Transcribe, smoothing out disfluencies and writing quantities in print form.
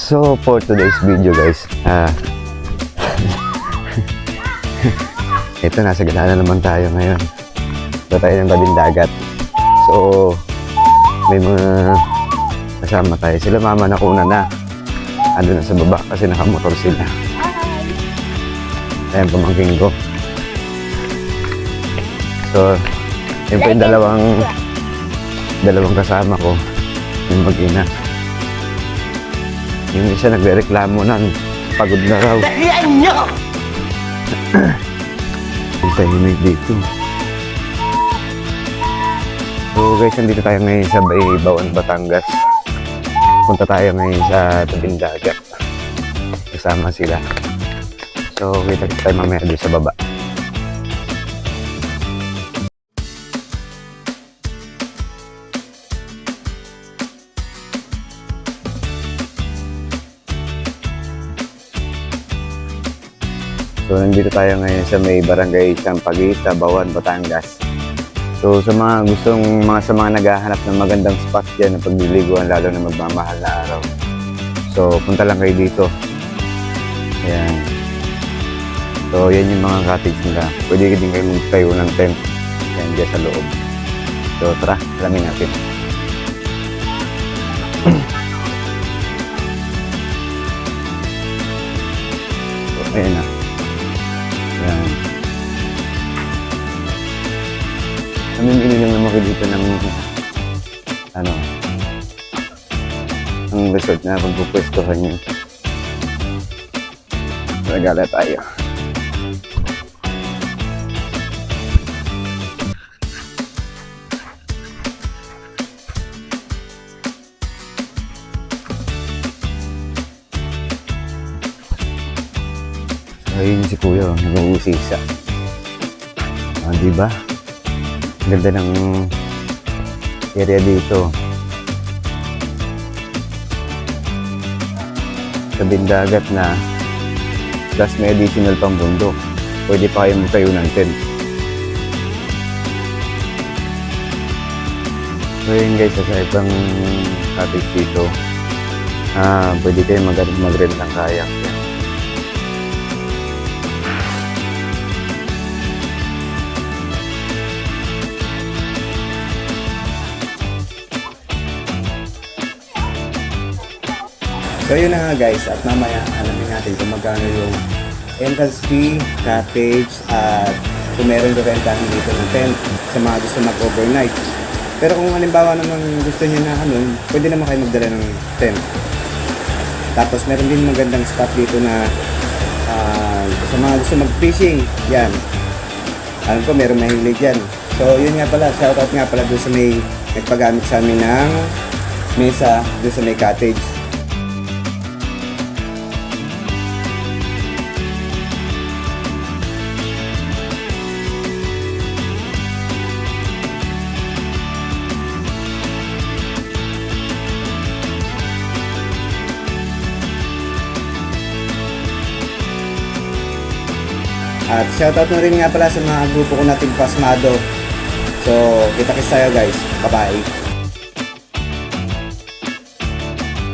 So for today's video guys, ito nasa gitna na naman tayo ngayon. Ito tayo ng tabing dagat. So may mga kasama tayo. Sila mama nakuna na. Ando na sa baba kasi nakamotor sila. Ayan, pamangking ko. So yun po yung dalawang kasama ko. Yung mag-ina. Yung isa nagre-reklamo na, pagod na raw. Dahian nyo! Yung tahimik dito. So guys, nandito tayo ngayon sa Baon, Batangas. Punta tayo ngayon sa tabing dagat. Kasama sila. So kita tayo mamaya doon sa baba. So, nandito tayo ngayon sa may barangay Sampaguita, Baon, Batangas. So, sa mga naghahanap ng magandang spot dyan na pagliliguan, lalo na magmamahal na araw. So, punta lang kayo dito. Ayan. So, yan yung mga cottage nila. Pwede din kayo magtayo ng tent. Ayan, dyan sa loob. So, tara, alamin natin. So, ayan na. Yan. Namimili lang naman kayo dito ng ang resort na pagpupwestuhan nyo. Regala tayo. Ayun si Kuya, nag-uusisa. Diba? Ganda ng area dito. Tabing dagat na, plus may additional pang bundok. Pwede pa kayo magtayo ng tent. So yun guys, sa ibang cottage dito, pwede kayo mag-rent ng kayak. So yun na nga guys, at mamaya alamin natin kung magkano yung entrance fee, cottage, at kung meron rentahan dito ng tent sa mga gusto mag-overnight. Pero kung halimbawa naman gusto niyo na pwede naman kayo magdala ng tent. Tapos meron din magandang spot dito na sa mga gusto mag-fishing, yan. Alam ko meron mahilig yan. So yun nga pala, shoutout nga pala doon sa may nagpagamit sa amin ng mesa doon sa may cottage. At shoutout na rin nga pala sa mga grupo ko nating Pasmado. So, kita-kits tayo guys. Bye-bye.